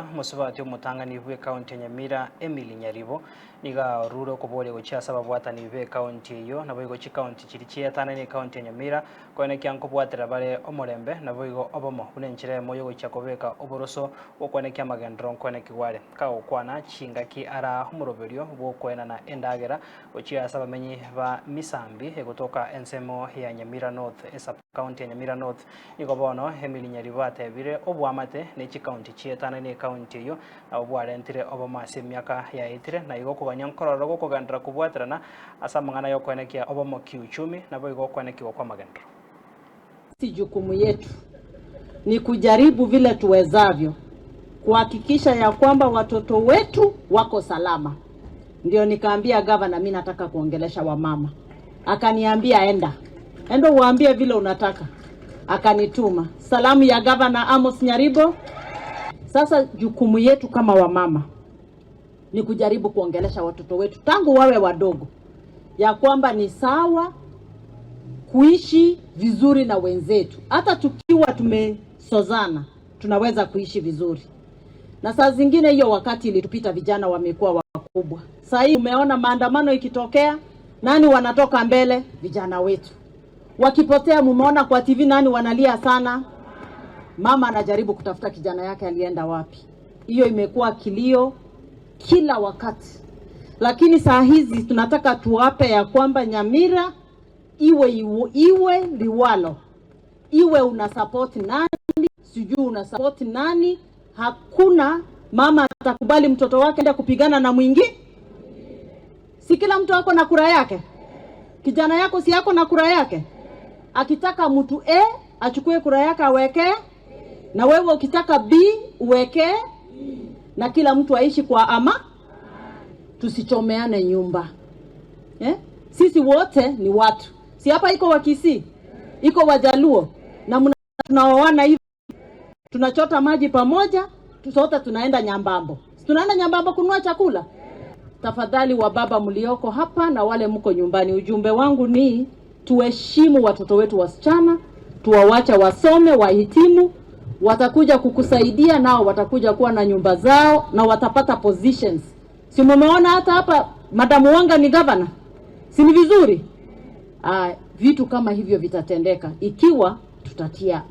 Musubati umutangani bwe county Nyamira Emily Nyaribo niga ruro kubole gochasa babwatani bwe county yo nabo igo chi county chiri chietana ni county Nyamira kwene kyanko bwatira bare omorembe nabo igo obomo bunenchire moyo gochakobeka oboroso okwene kyamagendro kwene kiwale ka okwana chingaki ara umuroberio bwo kwena na endagera gochiasa bamenyi ba Misambi egotoka ensemo ya Nyamira North esa county Nyamira North igo bono Emily Nyaribo atebire obwamate ne chi county chietana ni county yo obwarentire obamase myaka ya itire na igo kubanyankororo go kugandira kubwatirana asa mangana yo kwenekia obamo kiuchumi nabo igo kwenekiwa kwa magendro. Jukumu yetu ni kujaribu vile tuwezavyo kuhakikisha ya kwamba watoto wetu wako salama. Ndio nikaambia governor mimi nataka kuongelesha wamama. Akaniambia enda uambie vile unataka. Akanituma salamu ya governor Amos Nyaribo. Sasa jukumu yetu kama wamama ni kujaribu kuongelesha watoto wetu tangu wawe wadogo ya kwamba ni sawa kuishi vizuri na wenzetu. Hata tukiwa tumesozana tunaweza kuishi vizuri. Na saa zingine hiyo wakati ilitupita vijana wamekuwa wakubwa. Sasa hii umeona maandamano ikitokea, nani wanatoka mbele? Vijana wetu. Wakipotea mumeona kwa TV nani wanalia sana? Mama anajaribu kutafuta kijana yake alienda wapi. Hiyo imekuwa kilio kila wakati. Lakini saa hizi tunataka tuwape ya kwamba Nyamira iwe liwalo. Iwe una support nani, sijui una support nani, hakuna mama atakubali mtoto wake aende kupigana na mwingine. Si kila mtu ako na kura yake? Kijana yako si yako na kura yake? Akitaka mtu A achukue kura yake aweke, na wewe ukitaka B uweke, na kila mtu aishi kwa tusichomeane nyumba. Sisi wote ni watu. Si hapa iko Wakisii, iko Wajaluo, na tunaoana hivi. Tunachota maji pamoja, sote tunaenda Nyambambo. Tunaenda Nyambambo kununua chakula. Tafadhali wa baba mlioko hapa na wale mko nyumbani, ujumbe wangu ni tuheshimu watoto wetu wasichana, tuwawacha wasome, wahitimu, watakuja kukusaidia, nao watakuja kuwa na nyumba zao na watapata positions. Si mumeona hata hapa Madam Wanga ni governor? Si ni vizuri? Vitu kama hivyo vitatendeka ikiwa tutatia